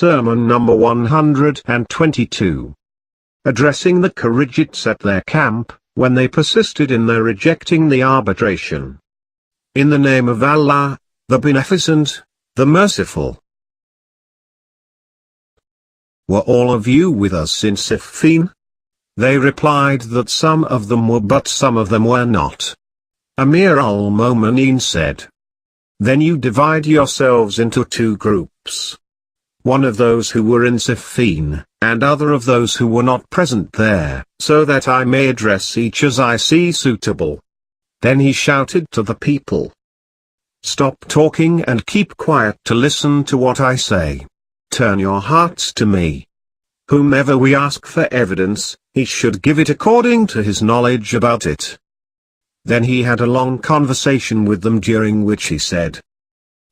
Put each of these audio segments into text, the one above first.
Sermon number 122. Addressing the Kharijites at their camp, when they persisted in their rejecting the arbitration. In the name of Allah, the Beneficent, the Merciful. Were all of you with us in Siffin? They replied that some of them were but some of them were not. Amir al-Mu'minin said, then you divide yourselves into two groups. One of those who were in Siffin, and other of those who were not present there, so that I may address each as I see suitable. Then he shouted to the people, stop talking and keep quiet to listen to what I say. Turn your hearts to me. Whomever we ask for evidence, he should give it according to his knowledge about it. Then he had a long conversation with them, during which he said,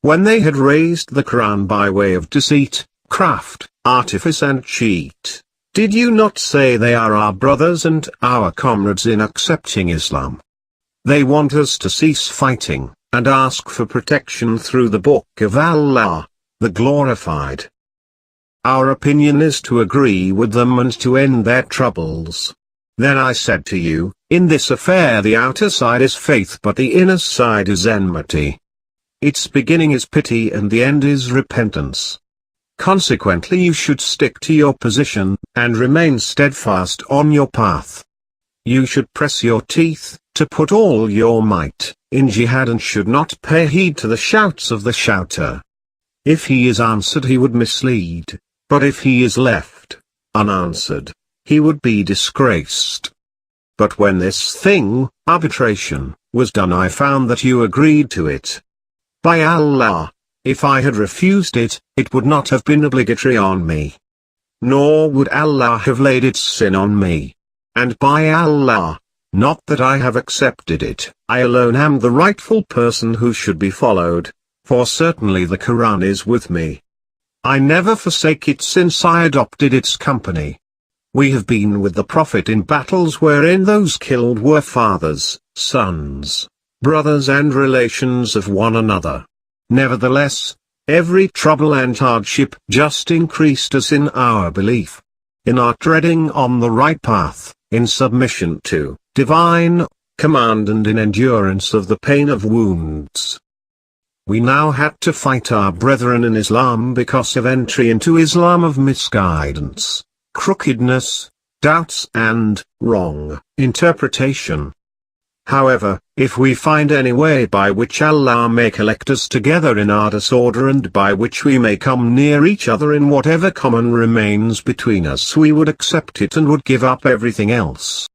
when they had raised the Quran by way of deceit, craft, artifice and cheat, did you not say they are our brothers and our comrades in accepting Islam? They want us to cease fighting, and ask for protection through the Book of Allah, the Glorified. Our opinion is to agree with them and to end their troubles. Then I said to you, in this affair the outer side is faith but the inner side is enmity. Its beginning is pity and the end is repentance. Consequently you should stick to your position, and remain steadfast on your path. You should press your teeth, to put all your might, in jihad, and should not pay heed to the shouts of the shouter. If he is answered he would mislead, but if he is left unanswered, he would be disgraced. But when this thing, arbitration, was done, I found that you agreed to it. By Allah, if I had refused it, it would not have been obligatory on me. Nor would Allah have laid its sin on me. And by Allah, not that I have accepted it, I alone am the rightful person who should be followed, for certainly the Quran is with me. I never forsake it since I adopted its company. We have been with the Prophet in battles wherein those killed were fathers, sons, brothers and relations of one another. Nevertheless, every trouble and hardship just increased us in our belief, in our treading on the right path, in submission to divine command and in endurance of the pain of wounds. We now had to fight our brethren in Islam because of entry into Islam of misguidance, crookedness, doubts and wrong interpretation. However, if we find any way by which Allah may collect us together in our disorder and by which we may come near each other in whatever common remains between us, we would accept it and would give up everything else.